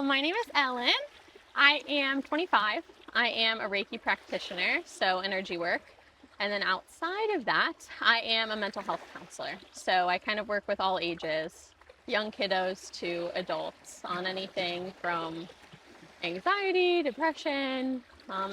My name is Ellen. I am 25. I am a Reiki practitioner, so energy work. And then outside of that, I am a mental health counselor. So I kind of work with all ages, young kiddos to adults, on anything from anxiety, depression,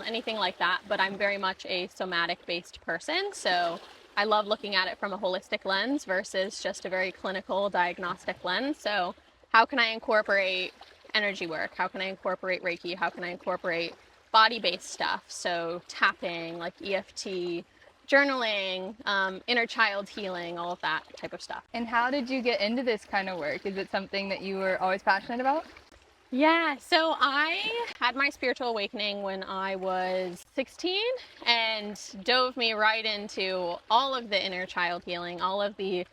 anything like that. But I'm very much a somatic-based person, so I love looking at it from a holistic lens versus just a very clinical diagnostic lens. So how can I incorporate energy work? How can I incorporate Reiki? How can I incorporate body-based stuff? So tapping, like EFT, journaling, inner child healing, all of that type of stuff. And how did you get into this kind of work? Is it something that you were always passionate about? Yeah, so I had my spiritual awakening when I was 16 and dove me right into all of the inner child healing, all of the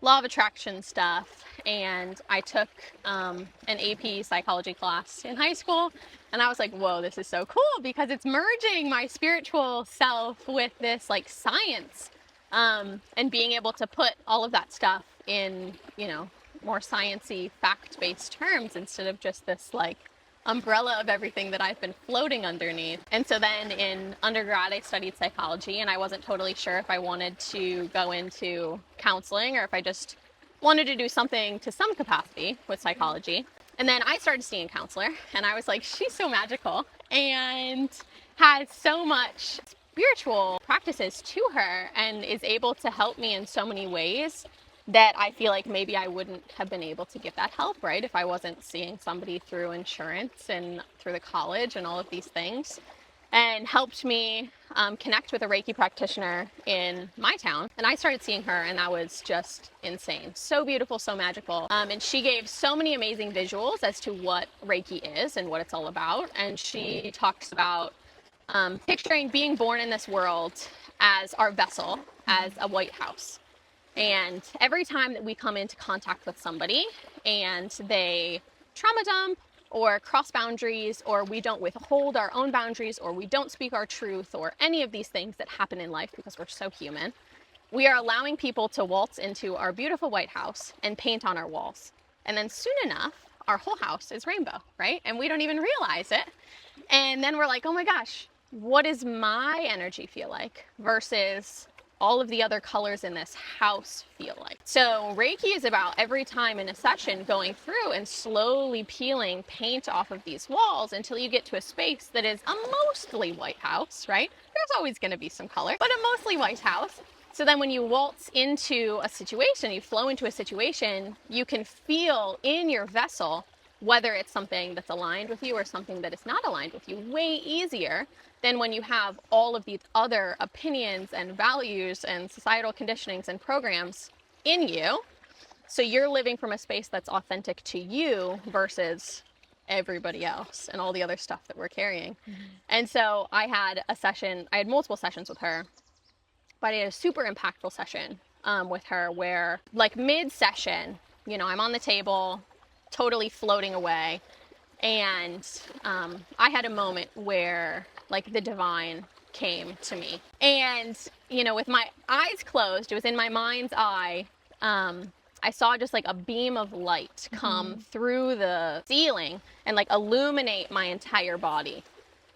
law of attraction stuff. And I took an AP psychology class in high school, and I was like, whoa, this is so cool because it's merging my spiritual self with this like science, and being able to put all of that stuff in, more sciencey, fact-based terms instead of just this like umbrella of everything that I've been floating underneath. And so then in undergrad, I studied psychology, and I wasn't totally sure if I wanted to go into counseling or if I just wanted to do something to some capacity with psychology. And then I started seeing a counselor, and I was like, she's so magical and has so much spiritual practices to her and is able to help me in so many ways that I feel like maybe I wouldn't have been able to give that help, right? If I wasn't seeing somebody through insurance and through the college and all of these things, and helped me connect with a Reiki practitioner in my town. And I started seeing her, and that was just insane. So beautiful, so magical. And she gave so many amazing visuals as to what Reiki is and what it's all about. And she talks about picturing being born in this world as our vessel, as a White House. And every time that we come into contact with somebody and they trauma dump or cross boundaries, or we don't withhold our own boundaries, or we don't speak our truth, or any of these things that happen in life because we're so human, we are allowing people to waltz into our beautiful White House and paint on our walls. And then soon enough, our whole house is rainbow, right? And we don't even realize it. And then we're like, oh my gosh, what does my energy feel like versus all of the other colors in this house feel like? So Reiki is about every time in a session going through and slowly peeling paint off of these walls until you get to a space that is a mostly white house, right? There's always going to be some color, but a mostly white house. So then when you waltz into a situation, you flow into a situation, you can feel in your vessel whether it's something that's aligned with you or something that is not aligned with you way easier than when you have all of these other opinions and values and societal conditionings and programs in you. So you're living from a space that's authentic to you versus everybody else and all the other stuff that we're carrying. Mm-hmm. And so I had multiple sessions with her, but I had a super impactful session with her where like mid-session, I'm on the table, totally floating away. And I had a moment where like the divine came to me. And, with my eyes closed, it was in my mind's eye, I saw just like a beam of light come through the ceiling and like illuminate my entire body.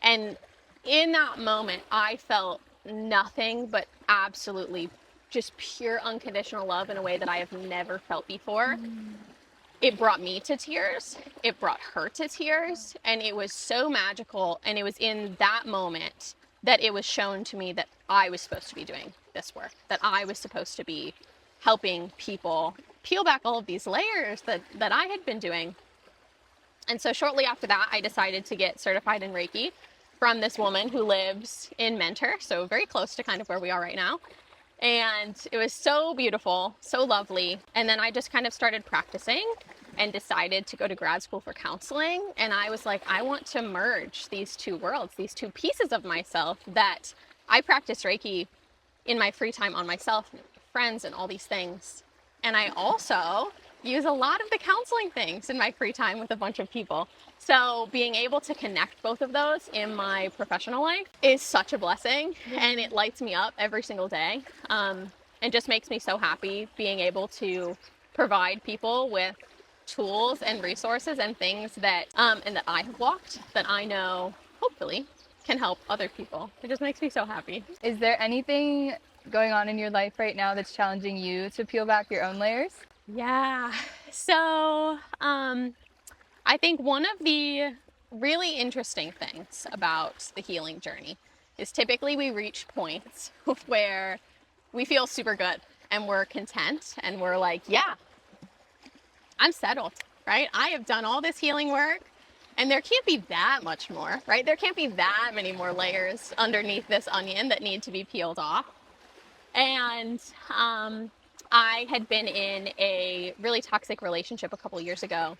And in that moment, I felt nothing but absolutely just pure unconditional love in a way that I have never felt before. It brought me to tears. It brought her to tears. And it was so magical. And it was in that moment that it was shown to me that I was supposed to be doing this work, that I was supposed to be helping people peel back all of these layers that I had been doing. And so shortly after that, I decided to get certified in Reiki from this woman who lives in Mentor, so very close to kind of where we are right now. And it was so beautiful, so lovely. And then I just kind of started practicing and decided to go to grad school for counseling. And I was like, I want to merge these two worlds, these two pieces of myself that I practice Reiki in my free time on myself, friends, and all these things. And I also use a lot of the counseling things in my free time with a bunch of people. So being able to connect both of those in my professional life is such a blessing, and it lights me up every single day, and just makes me so happy being able to provide people with tools and resources and things that and that I have walked that I know hopefully can help other people. It just makes me so happy. Is there anything going on in your life right now that's challenging you to peel back your own layers? Yeah. So I think one of the really interesting things about the healing journey is typically we reach points where we feel super good and we're content and we're like, yeah, I'm settled, right? I have done all this healing work and there can't be that much more, right? There can't be that many more layers underneath this onion that need to be peeled off. And I had been in a really toxic relationship a couple years ago.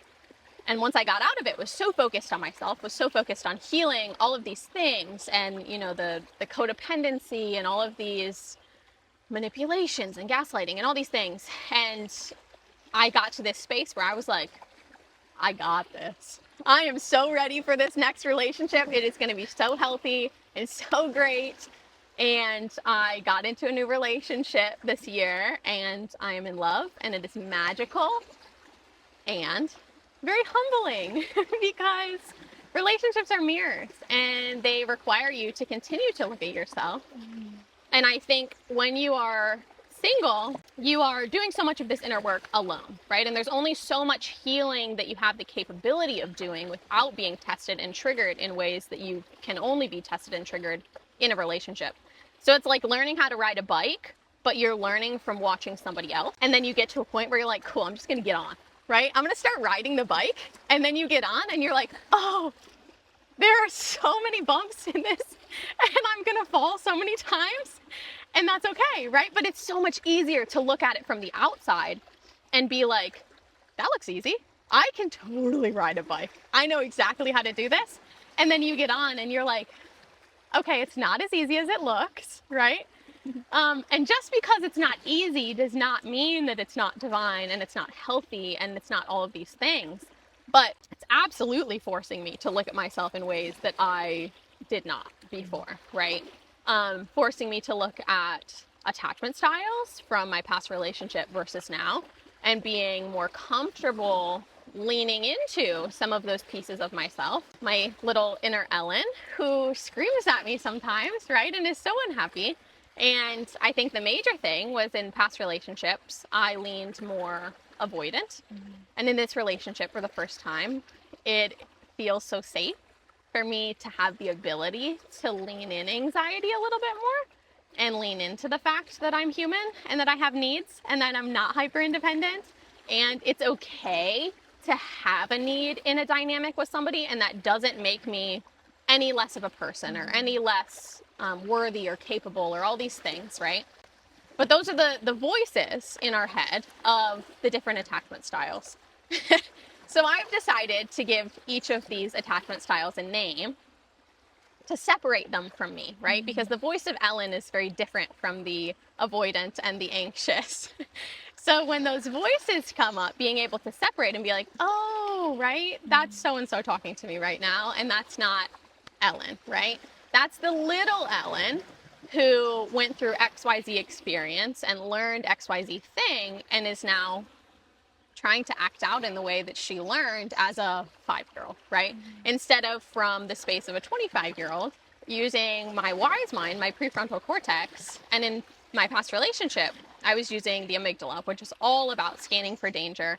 And once I got out of it, was so focused on myself, was so focused on healing all of these things and, you know, the codependency and all of these manipulations and gaslighting and all these things. And I got to this space where I was like, I got this. I am so ready for this next relationship. It is going to be so healthy and so great. And I got into a new relationship this year and I am in love and it is magical and very humbling because relationships are mirrors and they require you to continue to look at yourself. And I think when you are single, you are doing so much of this inner work alone, right? And there's only so much healing that you have the capability of doing without being tested and triggered in ways that you can only be tested and triggered in a relationship. So it's like learning how to ride a bike, but you're learning from watching somebody else. And then you get to a point where you're like, cool, I'm just gonna get on, right? I'm gonna start riding the bike. And then you get on and you're like, oh, there are so many bumps in this and I'm gonna fall so many times. And that's okay, right? But it's so much easier to look at it from the outside and be like, that looks easy. I can totally ride a bike. I know exactly how to do this. And then you get on and you're like, okay, it's not as easy as it looks, right? And just because it's not easy does not mean that it's not divine and it's not healthy and it's not all of these things. But it's absolutely forcing me to look at myself in ways that I did not before, right? Forcing me to look at attachment styles from my past relationship versus now and being more comfortable leaning into some of those pieces of myself. My little inner Ellen who screams at me sometimes, right? And is so unhappy. And I think the major thing was in past relationships, I leaned more avoidant. And in this relationship for the first time, it feels so safe for me to have the ability to lean in anxiety a little bit more and lean into the fact that I'm human and that I have needs and that I'm not hyper independent. And it's okay to have a need in a dynamic with somebody, and that doesn't make me any less of a person or any less worthy or capable or all these things, right? But those are the voices in our head of the different attachment styles. So I've decided to give each of these attachment styles a name to separate them from me, right? Because the voice of Ellen is very different from the avoidant and the anxious. So when those voices come up, being able to separate and be like, oh, right, that's so-and-so talking to me right now, and that's not Ellen, right? That's the little Ellen who went through XYZ experience and learned XYZ thing and is now trying to act out in the way that she learned as a 5-year-old, right? Instead of from the space of a 25-year-old, using my wise mind, my prefrontal cortex, and in my past relationship, I was using the amygdala, which is all about scanning for danger,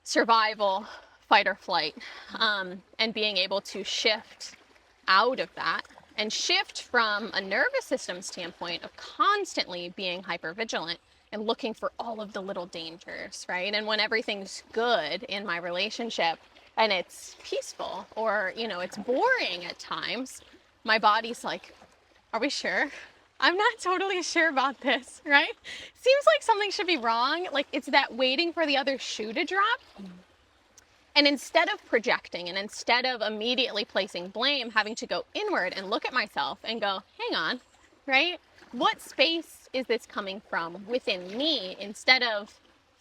survival, fight or flight, and being able to shift out of that and shift from a nervous system standpoint of constantly being hypervigilant and looking for all of the little dangers, right? And when everything's good in my relationship and it's peaceful or, you know, it's boring at times, my body's like, are we sure? I'm not totally sure about this, right? Seems like something should be wrong. Like it's that waiting for the other shoe to drop. And instead of projecting and instead of immediately placing blame, having to go inward and look at myself and go, hang on, right? What space is this coming from within me instead of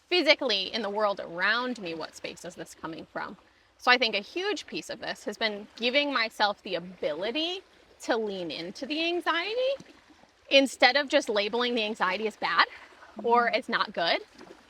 physically in the world around me? What space is this coming from? So I think a huge piece of this has been giving myself the ability to lean into the anxiety instead of just labeling the anxiety as bad or as not good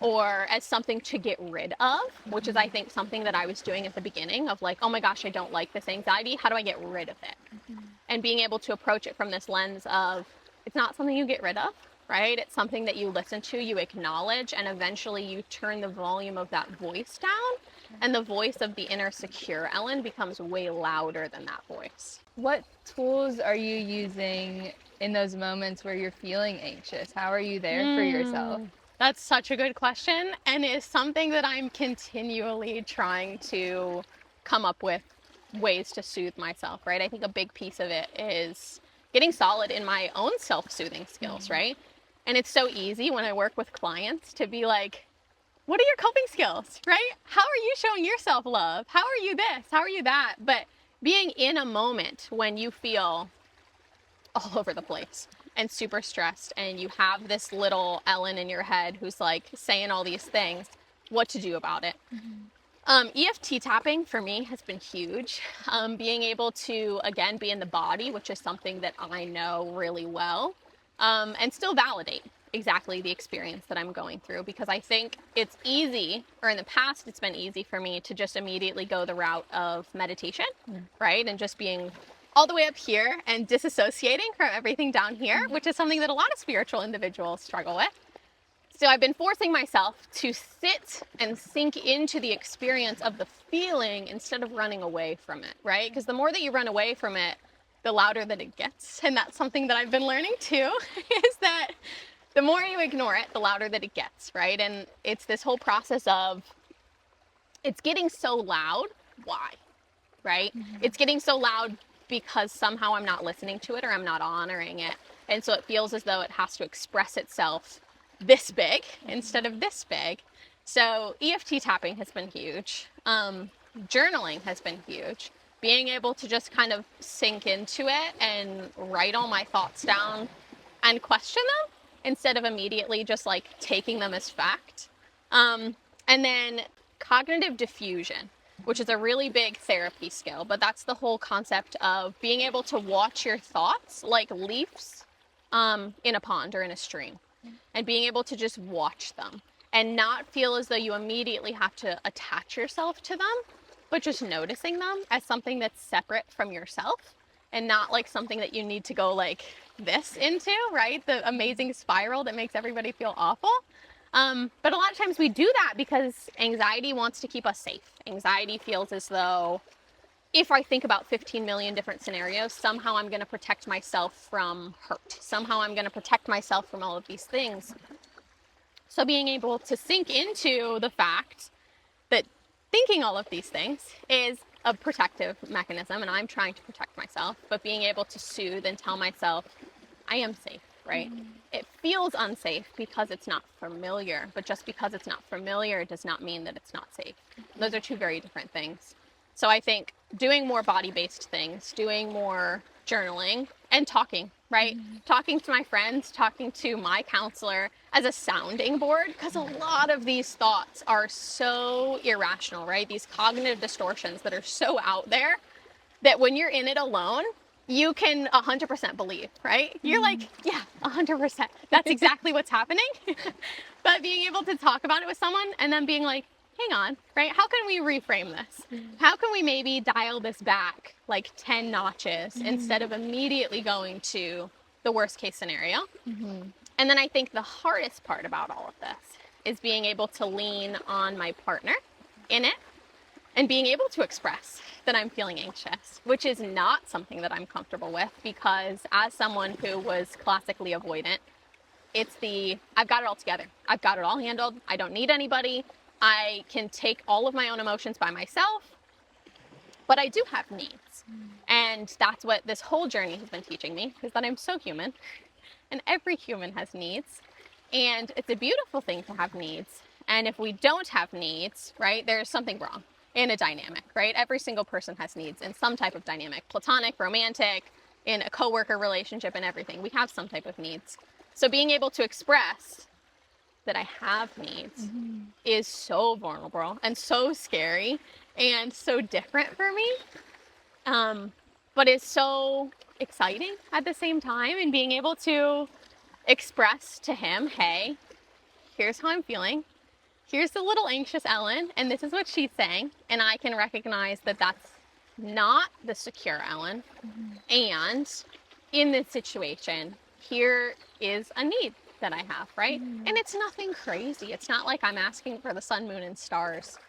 or as something to get rid of, which is, I think, something that I was doing at the beginning of like, oh my gosh, I don't like this anxiety. How do I get rid of it? And being able to approach it from this lens of it's not something you get rid of, right? It's something that you listen to, you acknowledge, and eventually you turn the volume of that voice down, and the voice of the inner secure Ellen becomes way louder than that voice. What tools are you using in those moments where you're feeling anxious? How are you there for yourself? That's such a good question, and it's something that I'm continually trying to come up with ways to soothe myself, right? I think a big piece of it is getting solid in my own self-soothing skills, right? And it's so easy when I work with clients to be like, what are your coping skills, right? How are you showing yourself love? How are you this? How are you that? But being in a moment when you feel all over the place and super stressed, and you have this little Ellen in your head who's like saying all these things, what to do about it. EFT tapping for me has been huge. Being able to, again, be in the body, which is something that I know really well, and still validate exactly the experience that I'm going through, because I think it's easy, or in the past it's been easy for me to just immediately go the route of meditation, right? And just being all the way up here and disassociating from everything down here, which is something that a lot of spiritual individuals struggle with. So I've been forcing myself to sit and sink into the experience of the feeling instead of running away from it, right? Because the more that you run away from it, the louder that it gets. And that's something that I've been learning too, is that the more you ignore it, the louder that it gets, right? And it's this whole process of, it's getting so loud, why, right? It's getting so loud because somehow I'm not listening to it, or I'm not honoring it. And so it feels as though it has to express itself this big instead of this big. So EFT tapping has been huge. Journaling has been huge. Being able to just kind of sink into it and write all my thoughts down and question them instead of immediately just like taking them as fact. And then cognitive diffusion, which is a really big therapy skill, but that's the whole concept of being able to watch your thoughts like leaves in a pond or in a stream, and being able to just watch them and not feel as though you immediately have to attach yourself to them, but just noticing them as something that's separate from yourself and not like something that you need to go like this into, right? The amazing spiral that makes everybody feel awful. But a lot of times we do that because anxiety wants to keep us safe. Anxiety feels as though if I think about 15 million different scenarios, somehow I'm going to protect myself from hurt. Somehow I'm going to protect myself from all of these things. So being able to sink into the fact that thinking all of these things is a protective mechanism, and I'm trying to protect myself, but being able to soothe and tell myself, I am safe, right? It feels unsafe because it's not familiar, but just because it's not familiar does not mean that it's not safe. Those are two very different things. So I think doing more body-based things, doing more journaling, and talking, right? Talking to my friends, talking to my counselor as a sounding board, because a lot of these thoughts are so irrational, right? These cognitive distortions that are so out there that when you're in it alone, you can 100% believe, right? You're like, yeah, 100%. That's exactly what's happening. But being able to talk about it with someone and then being like, hang on, right? How can we reframe this? How can we maybe dial this back like 10 notches instead of immediately going to the worst case scenario? And then I think the hardest part about all of this is being able to lean on my partner in it and being able to express that I'm feeling anxious, which is not something that I'm comfortable with, because as someone who was classically avoidant, it's I've got it all together. I've got it all handled. I don't need anybody. I can take all of my own emotions by myself, but I do have needs. And that's what this whole journey has been teaching me, is that I'm so human, and every human has needs. And it's a beautiful thing to have needs. And if we don't have needs, right, there's something wrong in a dynamic, right? Every single person has needs in some type of dynamic, platonic, romantic, in a coworker relationship, and everything. We have some type of needs. So being able to express that I have needs is so vulnerable and so scary and so different for me. But it's so exciting at the same time, and being able to express to him, hey, here's how I'm feeling. here's the little anxious Ellen, and this is what she's saying, and I can recognize that that's not the secure Ellen. And in this situation, here is a need that I have, right? And it's nothing crazy. It's not like I'm asking for the sun, moon, and stars.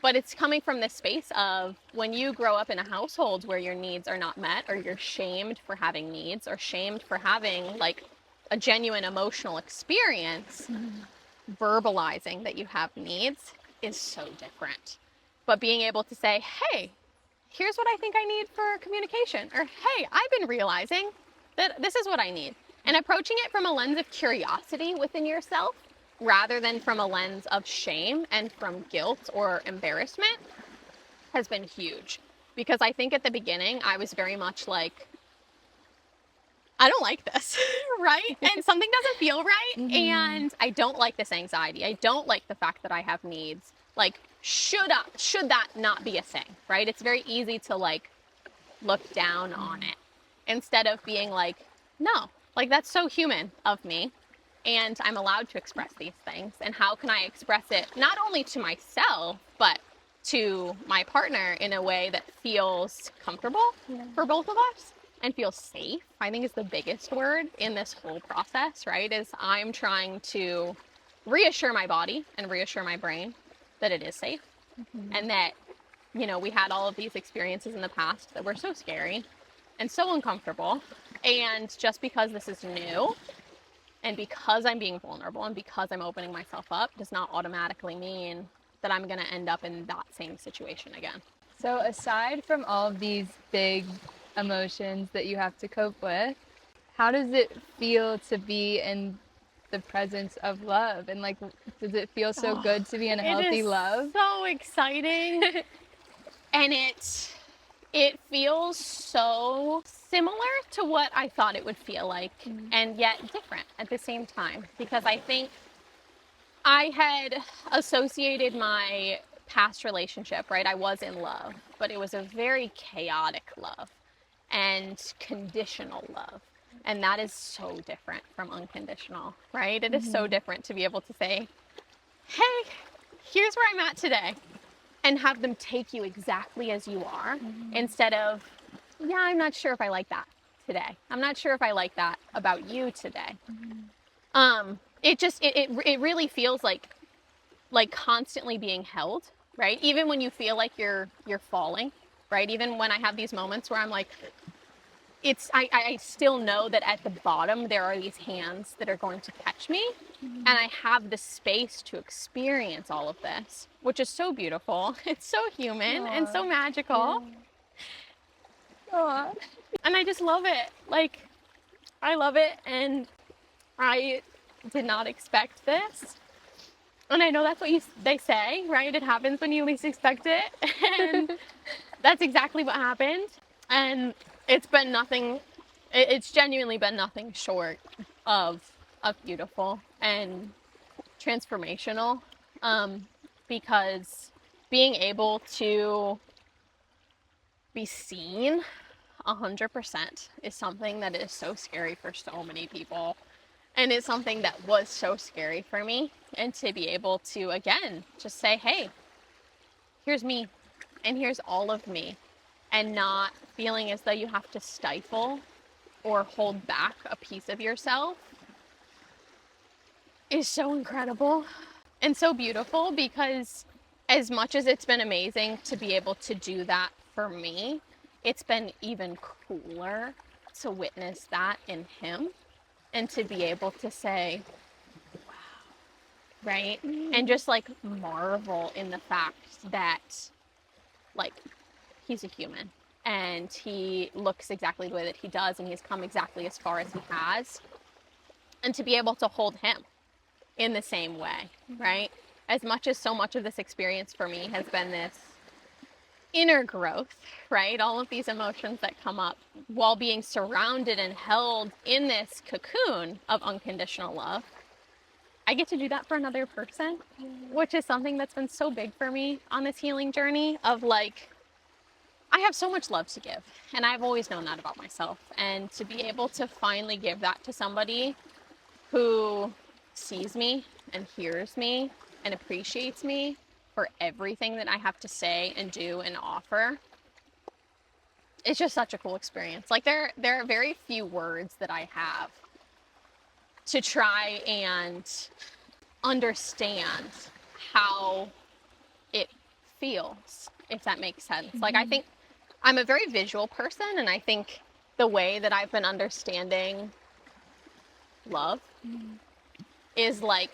But it's coming from this space of when you grow up in a household where your needs are not met, or you're shamed for having needs, or shamed for having like a genuine emotional experience, verbalizing that you have needs is so different. But being able to say, hey, here's what I think I need for communication, or hey, I've been realizing that this is what I need. And approaching it from a lens of curiosity within yourself rather than from a lens of shame and from guilt or embarrassment has been huge. Because I think at the beginning, I was very much like, I don't like this, right? And something doesn't feel right. And I don't like this anxiety. I don't like the fact that I have needs. Like, should that not be a thing, right? It's very easy to like look down on it instead of being like, no, like that's so human of me. And I'm allowed to express these things. And how can I express it not only to myself, but to my partner in a way that feels comfortable for both of us and feels safe? I think is the biggest word in this whole process, right? Is I'm trying to reassure my body and reassure my brain that it is safe and that, you know, we had all of these experiences in the past that were so scary and so uncomfortable. And just because this is new, and because I'm being vulnerable and because I'm opening myself up, does not automatically mean that I'm going to end up in that same situation again. So aside from all of these big emotions that you have to cope with, how does it feel to be in the presence of love? And like, does it feel so good to be in a healthy love? So exciting. And it feels so similar to what I thought it would feel like, and yet different at the same time. Because I think I had associated my past relationship, right? I was in love, but it was a very chaotic love and conditional love. And that is so different from unconditional, right? It is so different to be able to say, hey, here's where I'm at today. And have them take you exactly as you are instead of, yeah, I'm not sure if I like that today. I'm not sure if I like that about you today. It really feels like constantly being held, right? Even when you feel like you're falling, right? Even when I have these moments where I'm like, I still know that at the bottom there are these hands that are going to catch me, and I have the space to experience all of this, which is so beautiful. It's so human and so magical. And I just love it. Like, I love it, and I did not expect this. And I know that's what they say, right? It happens when you least expect it. And that's exactly what happened. And it's been nothing, it's genuinely been nothing short of beautiful and transformational. Because being able to be seen 100% is something that is so scary for so many people. And it's something that was so scary for me. And to be able to, again, just say, hey, here's me, and here's all of me. And not feeling as though you have to stifle or hold back a piece of yourself is so incredible and so beautiful, because as much as it's been amazing to be able to do that for me, it's been even cooler to witness that in him and to be able to say, wow, right? And just like marvel in the fact that like he's a human and he looks exactly the way that he does and he's come exactly as far as he has, and to be able to hold him in the same way, right? As much as so much of this experience for me has been this inner growth, right? All of these emotions that come up while being surrounded and held in this cocoon of unconditional love, I get to do that for another person, which is something that's been so big for me on this healing journey of like, I have so much love to give, and I've always known that about myself. And to be able to finally give that to somebody who sees me and hears me and appreciates me for everything that I have to say and do and offer, it's just such a cool experience. Like there are very few words that I have to try and understand how it feels, if that makes sense. Like I think I'm a very visual person, and I think the way that I've been understanding love is like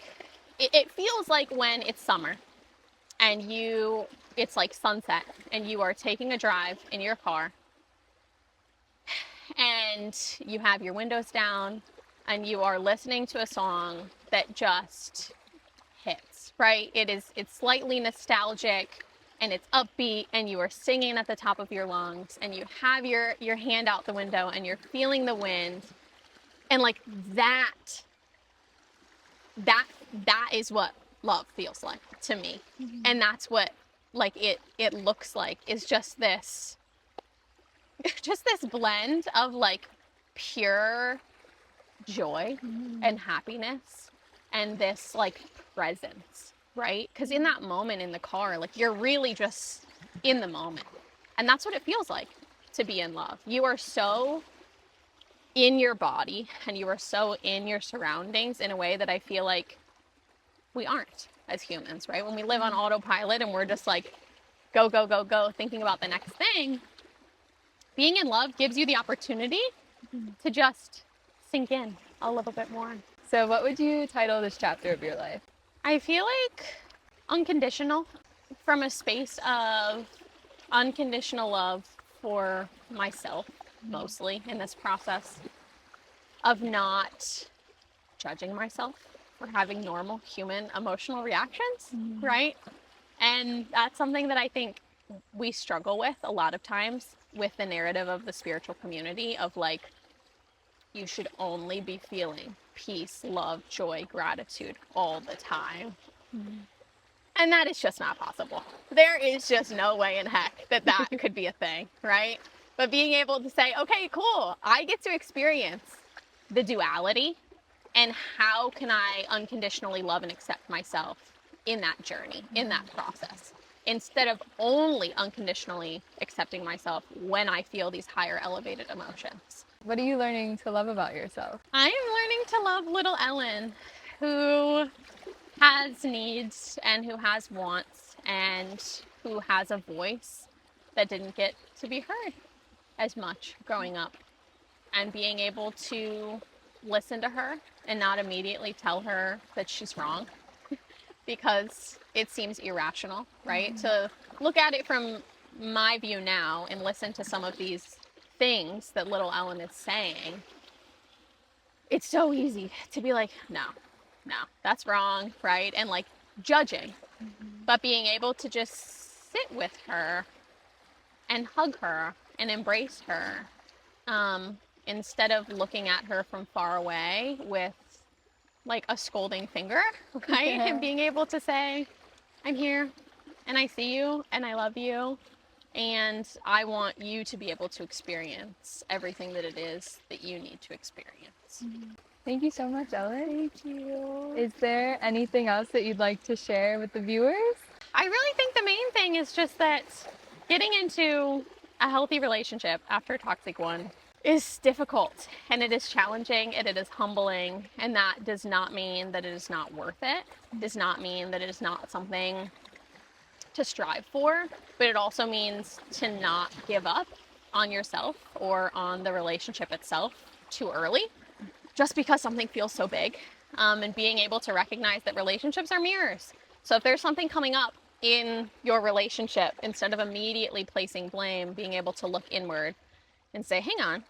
it feels like when it's summer and it's like sunset and you are taking a drive in your car and you have your windows down and you are listening to a song that just hits, right? It's slightly nostalgic and it's upbeat and you are singing at the top of your lungs and you have your hand out the window and you're feeling the wind, and like that is what love feels like to me. And that's what like it looks like, is just this blend of like pure joy and happiness and this like presence, right? Because in that moment in the car, like you're really just in the moment, and that's what it feels like to be in love. You are so in your body and you are so in your surroundings in a way that I feel like we aren't as humans, right? When we live on autopilot and we're just like go, go, go, go, thinking about the next thing, being in love gives you the opportunity to just sink in a little bit more. So what would you title this chapter of your life? I feel like unconditional, from a space of unconditional love for myself, mostly in this process of not judging myself for having normal human emotional reactions, right? And that's something that I think we struggle with a lot of times with the narrative of the spiritual community of like, you should only be feeling peace, love, joy, gratitude all the time. And that is just not possible. There is just no way in heck that could be a thing, right? But being able to say, okay, cool, I get to experience the duality, and how can I unconditionally love and accept myself in that journey, in that process, instead of only unconditionally accepting myself when I feel these higher elevated emotions. What are you learning to love about yourself? I am learning to love little Ellen, who has needs and who has wants and who has a voice that didn't get to be heard as much growing up, and being able to listen to her and not immediately tell her that she's wrong because it seems irrational, right? To look at it from my view now and listen to some of these things that little Ellen is saying, it's so easy to be like, no, that's wrong, right? And like judging. But being able to just sit with her and hug her and embrace her, instead of looking at her from far away with like a scolding finger, right? And being able to say, I'm here and I see you and I love you, and I want you to be able to experience everything that it is that you need to experience. Thank you so much, Ellen. Thank you. Is there anything else that you'd like to share with the viewers? I really think the main thing is just that getting into a healthy relationship after a toxic one is difficult, and it is challenging, and it is humbling, and that does not mean that it is not worth it. It does not mean that it is not something to strive for, but it also means to not give up on yourself or on the relationship itself too early, just because something feels so big, and being able to recognize that relationships are mirrors. So if there's something coming up in your relationship, instead of immediately placing blame, being able to look inward and say, hang on,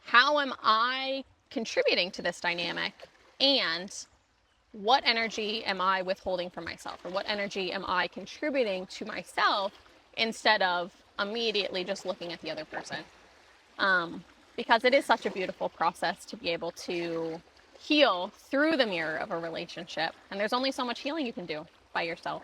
how am I contributing to this dynamic? And what energy am I withholding from myself? Or what energy am I contributing to myself, instead of immediately just looking at the other person? Because it is such a beautiful process to be able to heal through the mirror of a relationship. And there's only so much healing you can do by yourself.